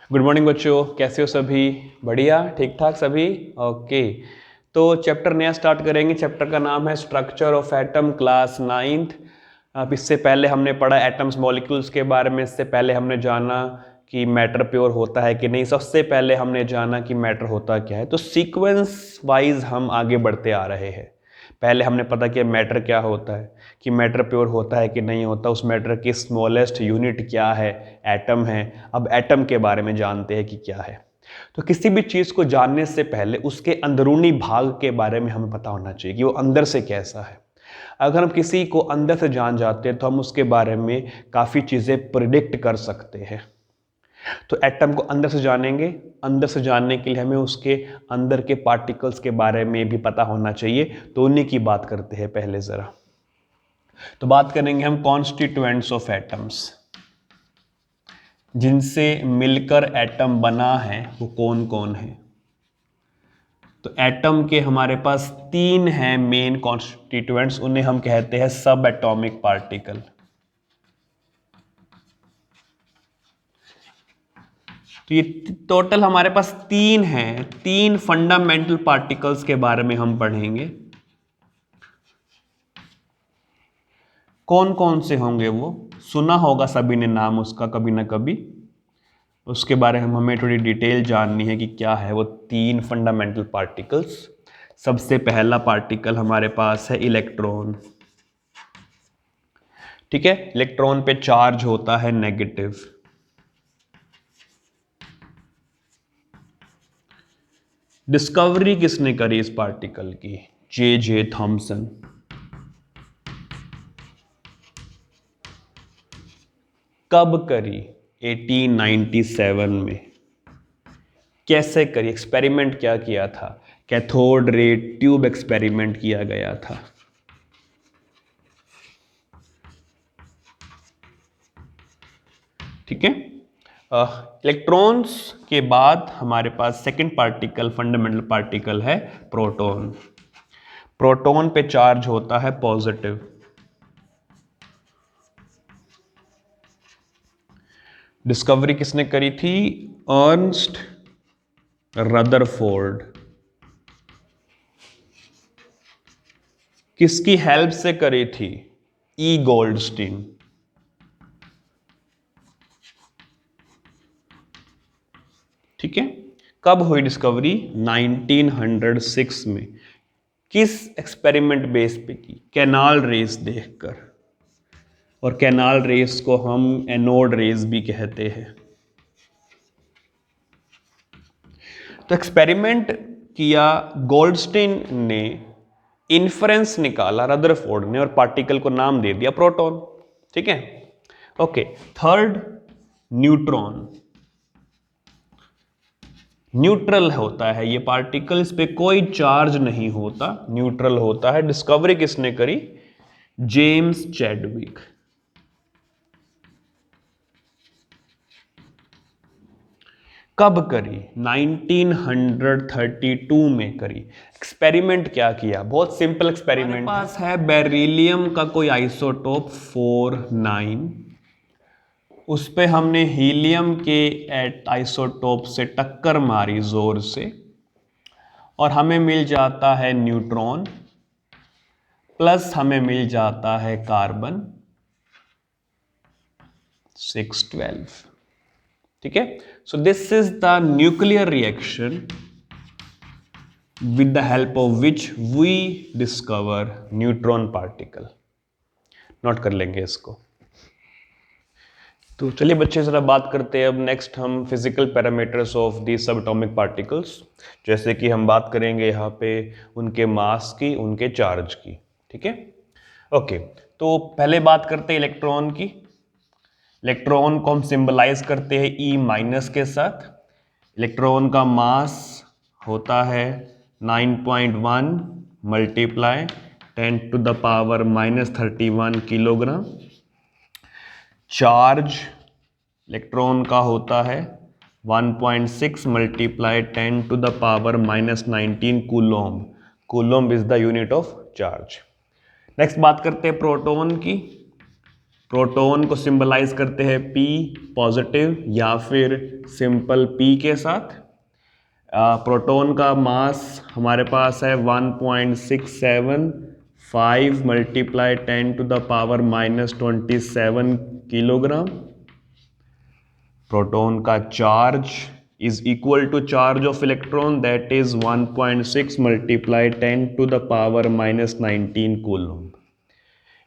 Good morning बच्चों, कैसे हो सभी? बढ़िया, ठीक ठाक सभी? ओके, तो चैप्टर नया स्टार्ट करेंगे। चैप्टर का नाम है structure of atom, class 9th। अब इससे पहले हमने पढ़ा एटम्स मॉलिक्यूल्स के बारे में। इससे पहले हमने जाना कि मैटर प्योर होता है कि नहीं। सबसे पहले हमने जाना कि मैटर होता क्या है। तो सीक्वेंस वाइज हम आगे बढ़ते आ रहे हैं। पहले हमने पता किया मैटर क्या होता है, कि मैटर प्योर होता है कि नहीं होता, उस मैटर की स्मॉलेस्ट यूनिट क्या है, एटम है। अब एटम के बारे में जानते हैं कि क्या है। तो किसी भी चीज़ को जानने से पहले उसके अंदरूनी भाग के बारे में हमें पता होना चाहिए कि वो अंदर से कैसा है। अगर हम किसी को अंदर से जान जाते हैं तो हम उसके बारे में काफ़ी चीज़ें प्रिडिक्ट कर सकते हैं। तो एटम को अंदर से जानेंगे। अंदर से जानने के लिए हमें उसके अंदर के पार्टिकल्स के बारे में भी पता होना चाहिए। तो उन्हीं की बात करते हैं पहले ज़रा। तो बात करेंगे हम कॉन्स्टिट्यूएंट्स ऑफ एटम्स, जिनसे मिलकर एटम बना है वो कौन कौन है। तो एटम के हमारे पास 3 हैं मेन कॉन्स्टिट्यूएंट्स, उन्हें हम कहते हैं सब एटॉमिक पार्टिकल। तो ये टोटल हमारे पास 3 हैं। 3 फंडामेंटल पार्टिकल्स के बारे में हम पढ़ेंगे। कौन कौन से होंगे वो सुना होगा सभी ने नाम उसका कभी ना कभी। उसके बारे में हमें थोड़ी डिटेल जाननी है कि क्या है वो 3 फंडामेंटल पार्टिकल्स। सबसे पहला पार्टिकल हमारे पास है इलेक्ट्रॉन। ठीक है, इलेक्ट्रॉन पे चार्ज होता है नेगेटिव। डिस्कवरी किसने करी इस पार्टिकल की? J Thomson. कब करी? 1897 में। कैसे करी? एक्सपेरिमेंट क्या किया था? कैथोड रे ट्यूब एक्सपेरिमेंट किया गया था। ठीक है। इलेक्ट्रॉन्स के बाद हमारे पास सेकंड पार्टिकल, फंडामेंटल पार्टिकल है प्रोटॉन। प्रोटॉन पे चार्ज होता है पॉजिटिव। डिस्कवरी किसने करी थी? Ernst Rutherford. किसकी हेल्प से करी थी? ई गोल्डस्टीन। ठीक है। कब हुई डिस्कवरी? 1906 में। किस एक्सपेरिमेंट बेस पे की? कैनाल रेस देखकर। और कैनाल रेस को हम एनोड रेस भी कहते हैं। तो एक्सपेरिमेंट किया गोल्डस्टीन ने, इन्फ्रेंस निकाला रदरफोर्ड ने, और पार्टिकल को नाम दे दिया प्रोटॉन। ठीक है। Okay, third neutron. न्यूट्रल होता है ये पार्टिकल, इस पे कोई चार्ज नहीं होता, न्यूट्रल होता है। डिस्कवरी किसने करी? James Chadwick. कब करी? 1932 में करी। एक्सपेरिमेंट क्या किया? बहुत सिंपल एक्सपेरिमेंट। हमारे पास है बेरिलियम का कोई आइसोटोप 49, उस पे हमने हीलियम के आइसोटोप से टक्कर मारी जोर से, और हमें मिल जाता है न्यूट्रॉन, प्लस हमें मिल जाता है कार्बन 612। ठीक है। So this is the nuclear reaction with the help of which we discover neutron particle। Note कर लेंगे इसको। तो चलिए बच्चे जरा बात करते हैं अब नेक्स्ट हम फिजिकल पैरामीटर्स ऑफ दी सब एटॉमिक पार्टिकल्स। जैसे कि हम बात करेंगे यहाँ पे उनके मास की, उनके चार्ज की। ठीक है। ओके, तो पहले बात करते हैं इलेक्ट्रॉन की। इलेक्ट्रॉन को हम सिंबलाइज करते हैं ई माइनस के साथ। इलेक्ट्रॉन का मास होता है 9.1 मल्टीप्लाई 10⁻⁻31 किलोग्राम। चार्ज इलेक्ट्रॉन का होता है 1.6 multiply 10⁻⁻19 coulomb. Coulomb is the unit of charge. Next बात करते हैं प्रोटॉन की। प्रोटॉन को सिंबलाइज करते हैं P पॉजिटिव या फिर सिंपल P के साथ। प्रोटॉन का मास हमारे पास है 1.675 multiply 10 to the power -27 kilogram. Proton का charge is equal to charge of electron, that is 1.6 multiplied 10 to the power -19 coulomb.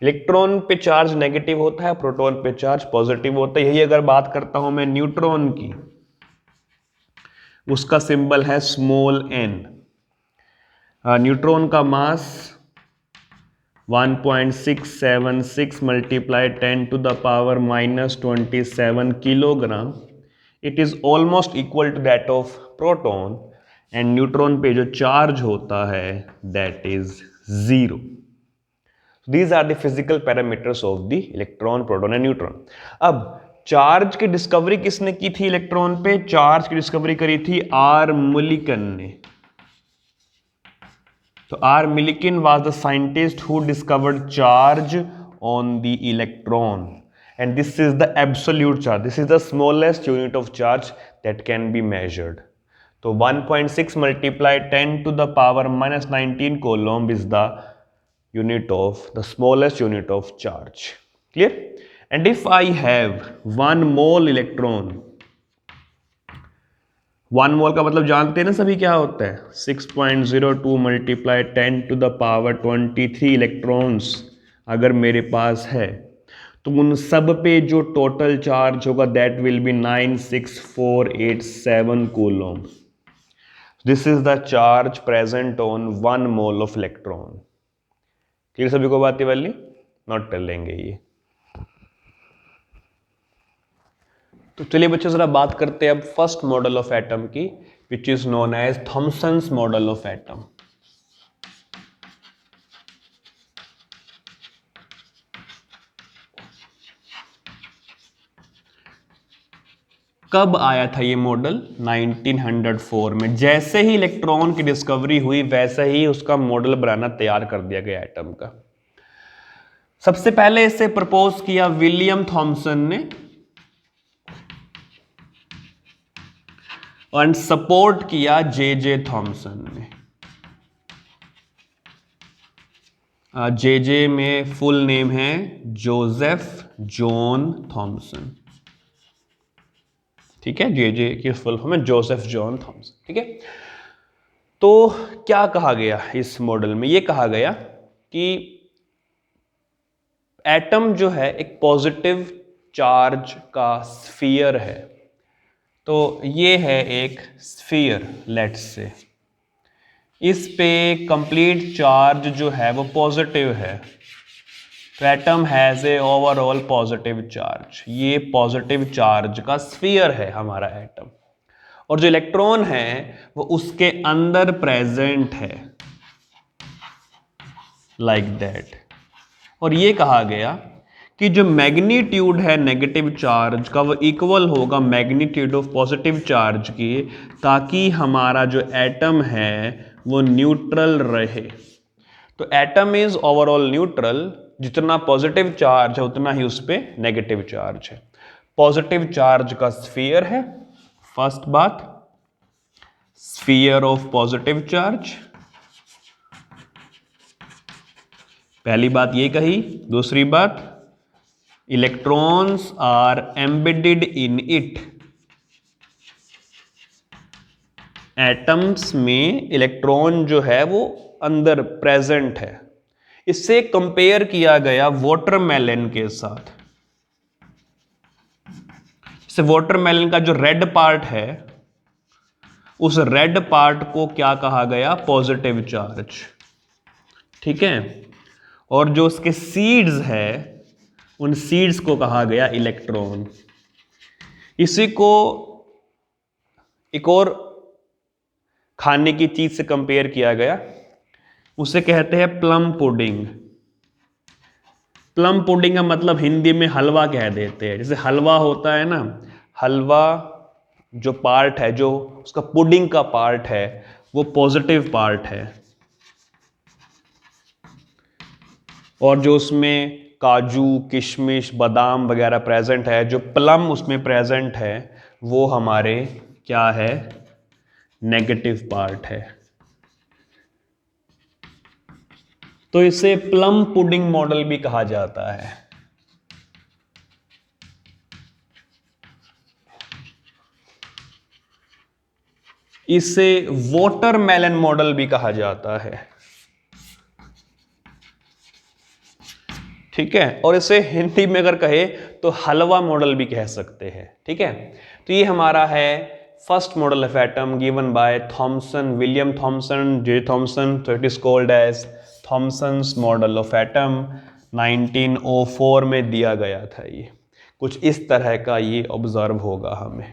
Electron पे चार्ज नेगेटिव होता है, प्रोटॉन पे चार्ज पॉजिटिव होता है। यही अगर बात करता हूं मैं न्यूट्रॉन की, उसका सिंबल है स्मॉल n। न्यूट्रॉन का mass 1.676 multiply 10 to the power -27 kilogram. It is almost equal to that of proton, and neutron पे जो चार्ज होता है that is 0। These are the physical parameters of the electron, proton and neutron. अब charge की discovery किसने की थी electron पे? चार्ज की डिस्कवरी करी थी आर मिलिकन ने। तो R Millikan was the scientist who discovered charge on the electron, and this is the absolute charge. This is the smallest unit of charge that can be measured. So 1.6 multiplied 10 to the power -19 coulomb is the unit of the smallest unit of charge. Clear? And if I have 1 mole electron, 1 मोल का मतलब जानते हैं ना सभी क्या होता है? 6.02 multiplied 10 to the power 23 electrons अगर मेरे पास है, तो उन सब पे जो टोटल चार्ज होगा that will be 96487 coulomb. This is the charge present on 1 mole of electron. Clear सभी को बात ये वाली? नोट कर लेंगे ये। तो चलिए बच्चों जरा बात करते हैं अब फर्स्ट मॉडल ऑफ एटम की, which is known as Thomson's model of atom. कब आया था ये मॉडल? 1904 में। जैसे ही इलेक्ट्रॉन की डिस्कवरी हुई वैसे ही उसका मॉडल बनाना तैयार कर दिया गया एटम का। सबसे पहले इसे प्रपोज किया विलियम थॉमसन ने, और सपोर्ट किया जे थॉमसन ने। जे में फुल नेम है जोसेफ जॉन थॉमसन। ठीक है, जे की फुल फॉर्म है जोसेफ जॉन थॉमसन। ठीक है, तो क्या कहा गया इस मॉडल में? ये कहा गया कि एटम जो है एक पॉजिटिव चार्ज का स्फीयर है। तो ये है एक स्फीयर, लेट्स से इस पे कंप्लीट चार्ज जो है वो पॉजिटिव है। तो atom has a overall positive charge. ये पॉजिटिव चार्ज का स्फीयर है हमारा एटम, और जो इलेक्ट्रॉन है वो उसके अंदर प्रेजेंट है, लाइक दैट। और ये कहा गया कि जो मैग्नीट्यूड है नेगेटिव चार्ज का वो इक्वल होगा मैग्नीट्यूड ऑफ पॉजिटिव चार्ज की, ताकि हमारा जो एटम है वो न्यूट्रल रहे। तो एटम इज ओवरऑल न्यूट्रल, जितना पॉजिटिव चार्ज है उतना ही उस पर नेगेटिव चार्ज है। पॉजिटिव चार्ज का स्फीयर है, फर्स्ट बात, स्फीयर ऑफ पॉजिटिव चार्ज, पहली बात ये कही। दूसरी बात, electrons are embedded in it. Atoms में इलेक्ट्रॉन जो है वो अंदर प्रेजेंट है। इससे कंपेयर किया गया वाटरमेलन के साथ। इससे वाटरमेलन का जो रेड पार्ट है, उस रेड पार्ट को क्या कहा गया? Positive charge. ठीक है, और जो उसके सीड्स है उन सीड्स को कहा गया इलेक्ट्रॉन। इसी को एक और खाने की चीज से कंपेयर किया गया, उसे कहते हैं प्लम पुडिंग। प्लम पुडिंग का मतलब हिंदी में हलवा कह देते हैं। जैसे हलवा होता है ना, हलवा जो पार्ट है, जो उसका पुडिंग का पार्ट है, वो पॉजिटिव पार्ट है, और जो उसमें काजू किशमिश बादाम वगैरह प्रेजेंट है, जो प्लम उसमें प्रेजेंट है वो हमारे क्या है, नेगेटिव पार्ट है। तो इसे प्लम पुडिंग मॉडल भी कहा जाता है। इसे वाटरमेलन मॉडल भी कहा जाता है, ठीक है। और इसे हिंदी में अगर कहे तो हलवा मॉडल भी कह सकते हैं, ठीक है। तो ये हमारा है first model of atom given by Thomson, William Thomson, J Thomson. तो it is called as Thomson's model of atom. 1904 में दिया गया था। ये कुछ इस तरह का ये ऑब्जर्व होगा हमें।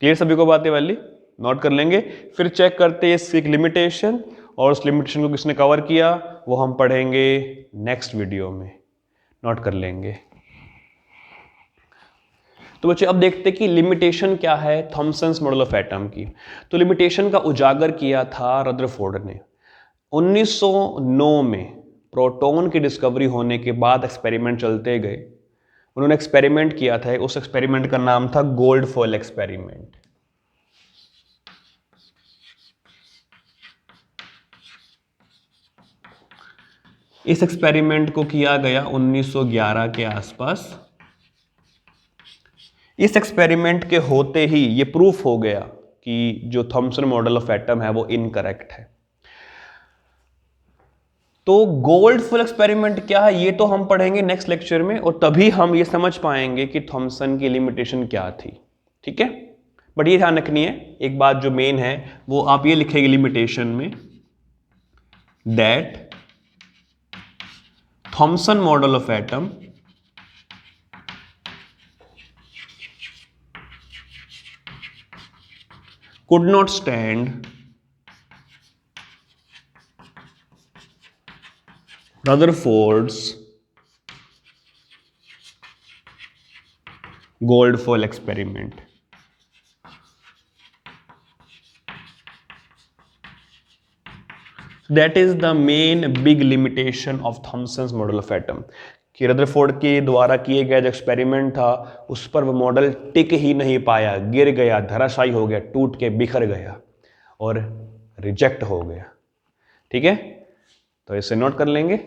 क्लियर सभी को बातें वाली? नोट कर लेंगे। फिर चेक करते हैं इसकी एक लिमिटेशन, और उस लिमिटेशन को किसने कवर किया वो हम पढ़ेंगे नेक्स्ट वीडियो में। नोट कर लेंगे। तो बच्चे अब देखते हैं कि लिमिटेशन क्या है थॉमसन्स मॉडल ऑफ एटम की। तो लिमिटेशन का उजागर किया था रदरफोर्ड ने 1909 में। प्रोटॉन की डिस्कवरी होने के बाद एक्सपेरिमेंट चलते गए। उन्होंने एक्सपेरिमेंट किया था, उस एक्सपेरिमेंट का नाम था गोल्डफॉयल एक्सपेरिमेंट। इस एक्सपेरिमेंट को किया गया 1911 के आसपास। इस एक्सपेरिमेंट के होते ही ये प्रूफ हो गया कि जो थॉमसन मॉडल ऑफ एटम है वो इनकरेक्ट है। तो गोल्डफॉयल एक्सपेरिमेंट क्या है ये तो हम पढ़ेंगे नेक्स्ट लेक्चर में, और तभी हम ये समझ पाएंगे कि थॉमसन की लिमिटेशन क्या थी, ठीक है। बट ये ध्यान रखनी है एक बात जो मेन है, वो आप ये लिखेंगे लिमिटेशन में, that Thomson model of atom could not stand Rutherford's Goldfoil experiment. That is the main big limitation of Thomson's model of atom. कि रदरफोर्ड के द्वारा किए गया जो एक्सपेरिमेंट था उस पर वो मॉडल टिक ही नहीं पाया, गिर गया, धराशायी हो गया, टूट के बिखर गया और रिजेक्ट हो गया, ठीक है। तो इसे नोट कर लेंगे।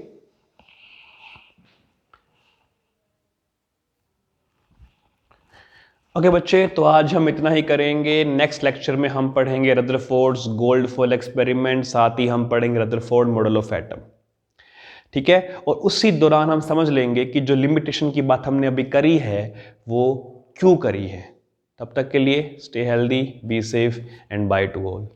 ओके बच्चे, तो आज हम इतना ही करेंगे। नेक्स्ट लेक्चर में हम पढ़ेंगे रदरफोर्ड्स गोल्डफॉयल एक्सपेरिमेंट, साथ ही हम पढ़ेंगे रदरफोर्ड मॉडल ऑफ एटम, ठीक है। और उसी दौरान हम समझ लेंगे कि जो लिमिटेशन की बात हमने अभी करी है वो क्यों करी है। तब तक के लिए stay healthy, be safe and by two all.